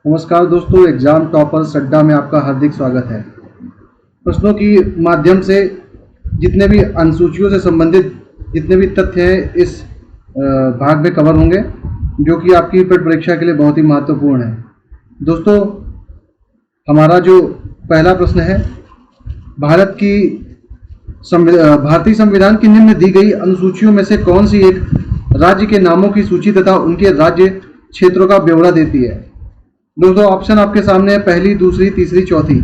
नमस्कार दोस्तों, exam toppers अड्डा में आपका हार्दिक स्वागत है। प्रश्नों की माध्यम से जितने भी अनुसूचियों से संबंधित जितने भी तथ्य हैं इस भाग में कवर होंगे, जो कि आपकी परीक्षा के लिए बहुत ही महत्वपूर्ण है। दोस्तों, हमारा जो पहला प्रश्न है, भारतीय संविधान की निम्न दी गई अनुसूचियों में से कौन सी एक राज्य के नामों की सूची तथा उनके राज्य क्षेत्रों का ब्यौरा देती है? दोस्तों, ऑप्शन आपके सामने है, पहली, दूसरी, तीसरी, चौथी।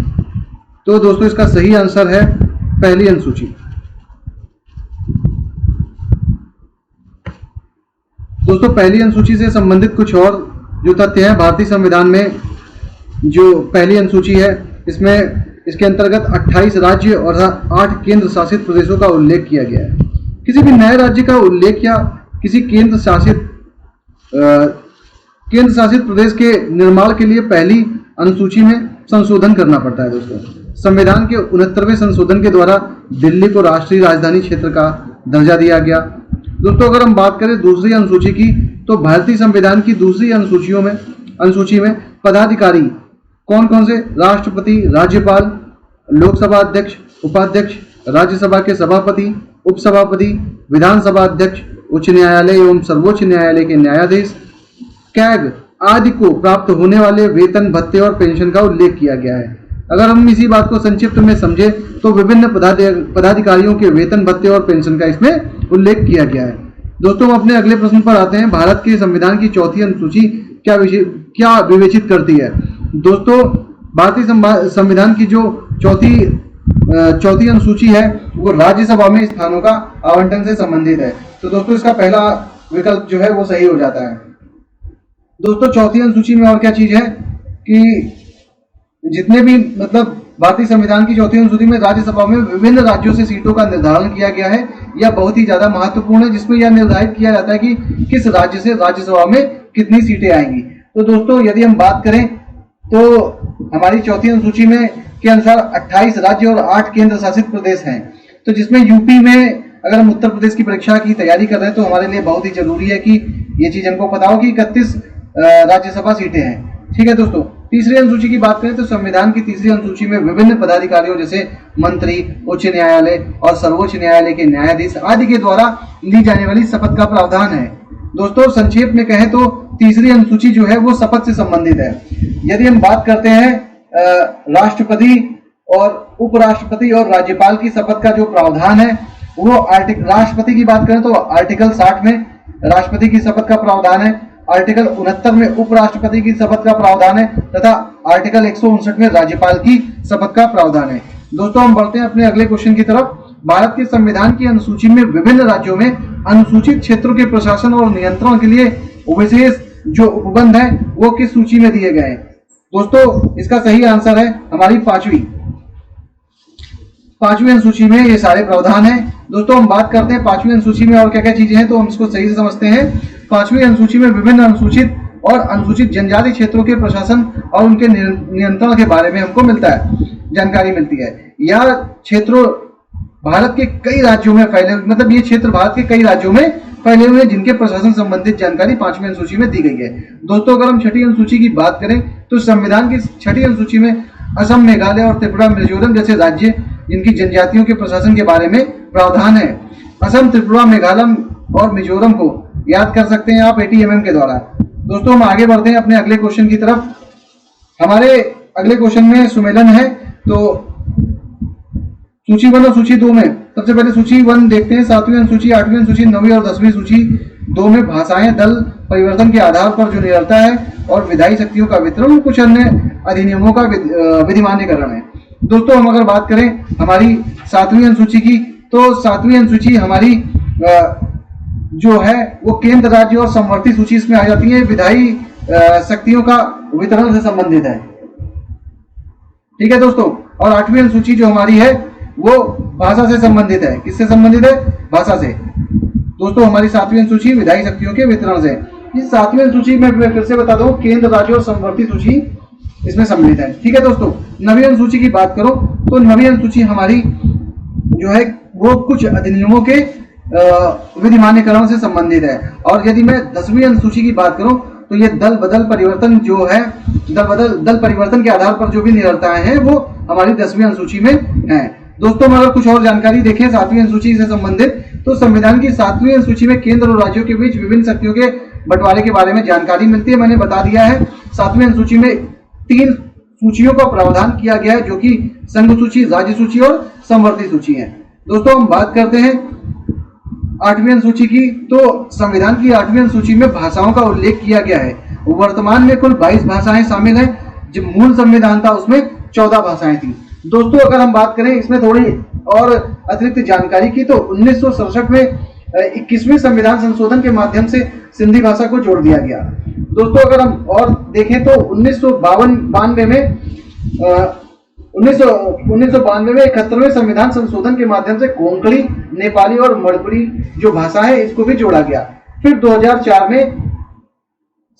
तो दोस्तों, इसका सही आंसर है पहली अनुसूची। दोस्तों, पहली अनुसूची से संबंधित कुछ और जो तथ्य हैं, भारतीय संविधान में जो पहली अनुसूची है, इसके अंतर्गत 28 राज्य और 8 केंद्र शासित प्रदेशों का उल्लेख किया गया है। किसी भी नए राज्य का उल्लेख या किसी केंद्र शासित प्रदेश के निर्माण के लिए पहली अनुसूची में संशोधन करना पड़ता है। दोस्तों, संविधान के 69वें संशोधन के द्वारा दिल्ली को राष्ट्रीय राजधानी क्षेत्र का दर्जा दिया गया। दोस्तों, अगर हम बात करें दूसरी अनुसूची की, तो भारतीय संविधान की दूसरी अनुसूची में पदाधिकारी कौन कौन से? राष्ट्रपति, राज्यपाल, लोकसभा अध्यक्ष, उपाध्यक्ष, राज्यसभा के सभापति, उपसभापति, विधानसभा अध्यक्ष, उच्च न्यायालय एवं सर्वोच्च न्यायालय के न्यायाधीश, कैग आदि को प्राप्त होने वाले वेतन, भत्ते और पेंशन का उल्लेख किया गया है। अगर हम इसी बात को संक्षिप्त में समझे तो विभिन्न पदाधिकारियों के वेतन, भत्ते और पेंशन का इसमें उल्लेख किया गया है। दोस्तों, हम अपने अगले प्रश्न पर आते हैं। भारत के संविधान की चौथी अनुसूची क्या विवेचित करती है? दोस्तों, भारतीय संविधान की जो चौथी अनुसूची है वो राज्यसभा में स्थानों का आवंटन से संबंधित है। तो दोस्तों, इसका पहला विकल्प जो है वो सही हो जाता है। दोस्तों, चौथी अनुसूची में और क्या चीज है कि जितने भी भारतीय संविधान की चौथी अनुसूची में राज्यसभा में विभिन्न राज्यों से सीटों का निर्धारण किया गया है। यह बहुत ही ज्यादा महत्वपूर्ण है, जिसमें यह निर्धारित किया जाता है कि किस राज्य से राज्यसभा में कितनी सीटें आएंगी। तो दोस्तों, यदि हम बात करें तो हमारी चौथी अनुसूची में के अनुसार 28 राज्य और 8 केंद्र शासित प्रदेश हैं। तो जिसमें यूपी में, अगर हम उत्तर प्रदेश की परीक्षा की तैयारी कर रहे हैं तो हमारे लिए बहुत ही जरूरी है कि ये चीज हमको पता हो कि 31 राज्यसभा सीटें हैं। ठीक है दोस्तों, तीसरी अनुसूची की बात करें तो संविधान की तीसरी अनुसूची में विभिन्न पदाधिकारियों जैसे मंत्री, उच्च न्यायालय और सर्वोच्च न्यायालय के न्यायाधीश आदि के द्वारा ली जाने वाली शपथ का प्रावधान है। दोस्तों, संक्षेप में कहें तो तीसरी अनुसूची जो है वो शपथ से संबंधित है। यदि हम बात करते हैं राष्ट्रपति और उपराष्ट्रपति और राज्यपाल की शपथ का जो प्रावधान है वो राष्ट्रपति की बात करें तो आर्टिकल 60 में राष्ट्रपति की शपथ का प्रावधान है, आर्टिकल 69 में उपराष्ट्रपति की शपथ का प्रावधान है तथा आर्टिकल 159 में राज्यपाल की शपथ का प्रावधान है। दोस्तों, हम बढ़ते हैं अपने अगले क्वेश्चन की तरफ। भारत के संविधान की अनुसूची में विभिन्न राज्यों में अनुसूचित क्षेत्रों के प्रशासन और नियंत्रण के लिए विशेष जो उपबंध है वो किस सूची में दिए गए हैं? दोस्तों, इसका सही आंसर है हमारी पांचवी अनुसूची में ये सारे प्रावधान है। दोस्तों, हम बात करते हैं पांचवी अनुसूची में और क्या क्या चीजें हैं, तो हम इसको सही से समझते हैं। पांचवी अनुसूची में विभिन्न अनुसूचित और अनुसूचित जनजाति क्षेत्रों के प्रशासन और उनके नियंत्रण के बारे में हमको जानकारी मिलती है। यह क्षेत्रों भारत के कई राज्यों में फैले, ये क्षेत्र भारत के कई राज्यों में फैले हुए हैं जिनके प्रशासन संबंधित जानकारी पांचवी अनुसूची में दी गई है। दोस्तों, अगर हम छठी अनुसूची की बात करें तो संविधान की छठी अनुसूची में असम, मेघालय और त्रिपुरा, मिजोरम जैसे राज्य जिनकी जनजातियों के प्रशासन के बारे में प्रावधान है। असम, त्रिपुरा, मेघालय और मिजोरम को याद कर सकते हैं आप ATMM के द्वारा। दोस्तों, हम आगे बढ़ते हैं अपने अगले क्वेश्चन की तरफ। हमारे अगले क्वेश्चन में सुमेलन है, तो सूची 1 और सूची 2 में सबसे पहले सूची 1 देखते हैं। 7वीं अनुसूची, 8वीं अनुसूची, 9वीं और 10वीं सूची 2 में भाषाएं, दल परिवर्तन के आधार पर जो निरंतर है और विधायी शक्तियों का वितरण, कुछ अन्य अधिनियमों का विधिमान्यकरण है। दोस्तों, हम अगर बात करें हमारी 7वीं अनुसूची की, तो 7वीं अनुसूची हमारी जो है वो केंद्र, राज्य और समवर्ती सूची इसमें आ जाती है। विधायी शक्तियों का वितरण से संबंधित है। ठीक है दोस्तों, और 8वीं अनुसूची जो हमारी है वो भाषा से संबंधित है। किससे संबंधित है? भाषा से। दोस्तों, हमारी 7वीं अनुसूची विधायी शक्तियों के वितरण से। इस 7वीं अनुसूची में मैं फिर से बता दूं, केंद्र, राज्य और समवर्ती सूची इसमें सम्मिलित है। ठीक है दोस्तों, 9वीं अनुसूची की बात करो तो 9वीं अनुसूची हमारी जो है वो कुछ अधिनियमों के विधिमान्यकरण से संबंधित है। और यदि मैं 10वीं अनुसूची की बात करूं तो तो ये दल बदल परिवर्तन जो है, दल परिवर्तन के आधार पर जो भी निरंतरताएं हैं वो हमारी 10वीं अनुसूची में है। दोस्तों अगर कुछ और जानकारी देखें 7वीं अनुसूची से संबंधित, तो संविधान की 7वीं अनुसूची में केंद्र और राज्यों के बीच विभिन्न शक्तियों के बंटवारे के बारे में जानकारी मिलती है। मैंने बता दिया है 7वीं अनुसूची में 3 सूचियों का प्रावधान किया गया है, जो कि संघ सूची, राज्य सूची और समवर्ती सूची है। दोस्तों हम बात करते हैं 8वीं अनुसूची की, तो संविधान की 8वीं अनुसूची में भाषाओं का उल्लेख किया गया है। वर्तमान में कुल 22 भाषाएं शामिल हैं। जो मूल संविधान था उसमें 14 भाषाएं थी। दोस्तों अगर हम बात करें इसमें थोड़ी और अतिरिक्त जानकारी की, तो 1967 में 21वें संविधान संशोधन के माध्यम से सिंधी भाषा को जोड़ दिया गया। दोस्तों अगर हम और देखें तो 1992 में 71वें संविधान संशोधन के माध्यम से कोंकणी, नेपाली और मणिपुरी जो भाषा है इसको भी जोड़ा गया। फिर 2004 में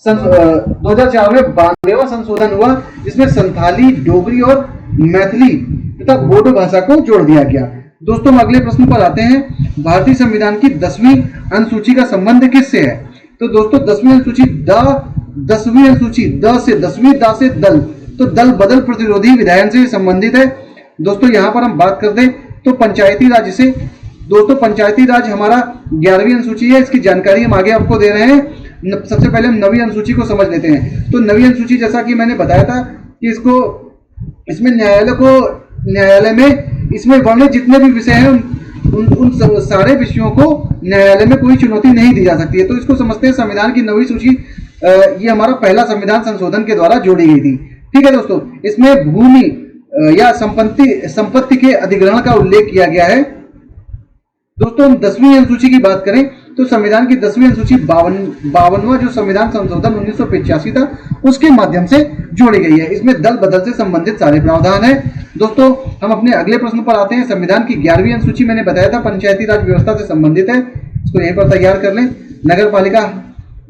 92वां संशोधन हुआ, जिसमें संथाली, डोगरी और मैथिली तथा बोडो भाषा को जोड़ दिया गया। दोस्तों हम अगले प्रश्न पर आते हैं। भारतीय संविधान की 10वीं अनुसूची का संबंध किससे है? तो दोस्तों 10वीं अनुसूची द से 10वीं दा से दल, तो दल बदल प्रतिरोधी विधायन से संबंधित है। दोस्तों यहाँ पर हम बात करते हैं तो पंचायती राज से। दोस्तों पंचायती राज हमारा 11वीं अनुसूची है, इसकी जानकारी हम आगे आपको दे रहे हैं। सबसे पहले हम 9वीं अनुसूची को समझ लेते हैं। तो 9वीं अनुसूची जैसा कि मैंने बताया था कि इसमें न्यायालय में इसमें वर्णित जितने भी विषय हैं उन सारे विषयों को न्यायालय में कोई चुनौती नहीं दी जा सकती है। तो इसको समझते हैं संविधान की 9वीं सूची। ये हमारा पहला संविधान संशोधन के द्वारा जोड़ी गई थी। ठीक है दोस्तों, इसमें भूमि या संपत्ति के अधिग्रहण का उल्लेख किया गया है। दोस्तों हम 10वीं अनुसूची की बात करें तो संविधान की 10वीं अनुसूची 52वां जो संविधान संशोधन 1985 था उसके माध्यम से जोड़ी गई है। इसमें दल बदल से संबंधित सारे प्रावधान है। दोस्तों हम अपने अगले प्रश्न पर आते हैं। संविधान की 11वीं अनुसूची मैंने बताया था पंचायती राज व्यवस्था से संबंधित है, इसको यहीं पर तैयार कर लें। नगर पालिका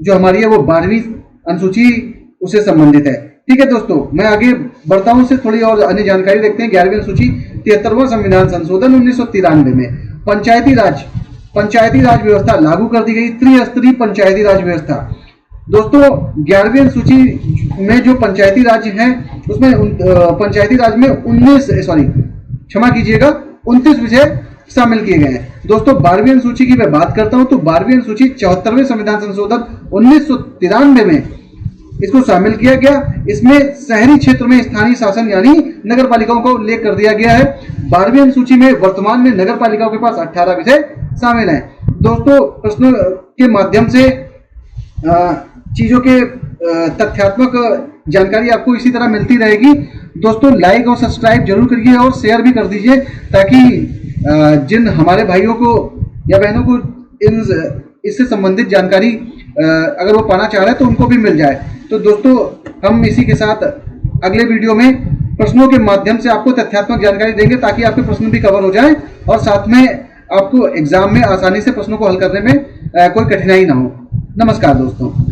जो हमारी है वो 12वीं अनुसूची उससे संबंधित है। ठीक है दोस्तों, मैं आगे बढ़ता हूं, उससे थोड़ी और अन्य जानकारी देखते हैं। 11वीं अनुसूची 73वां संविधान संशोधन 1993 में पंचायती राज व्यवस्था लागू कर दी गई, त्रिस्तरीय पंचायती राज व्यवस्था। दोस्तों 11वीं अनुसूची में जो पंचायती राज है उसमें पंचायती राज में 29 विषय शामिल किए गए हैं। दोस्तों 12वीं अनुसूची की मैं बात करता हूं तो 12वीं अनुसूची 74वें संविधान संशोधन 1993 में इसको शामिल किया गया। इसमें शहरी क्षेत्र में स्थानीय शासन यानी नगर पालिकाओं का उल्लेख कर दिया गया है। 12वीं अनुसूची में वर्तमान में नगर पालिकाओं के पास 18 विषय शामिल हैं। दोस्तों प्रश्नों के माध्यम से चीजों के तथ्यात्मक जानकारी आपको इसी तरह मिलती रहेगी। दोस्तों लाइक और सब्सक्राइब जरूर करिए और शेयर भी कर दीजिए, ताकि जिन हमारे भाइयों को या बहनों को इससे संबंधित जानकारी अगर वो पाना चाह रहे हैं तो उनको भी मिल जाए। तो दोस्तों हम इसी के साथ अगले वीडियो में प्रश्नों के माध्यम से आपको तथ्यात्मक जानकारी देंगे, ताकि आपके प्रश्न भी कवर हो जाए और साथ में आपको एग्जाम में आसानी से प्रश्नों को हल करने में कोई कठिनाई ना हो। नमस्कार दोस्तों।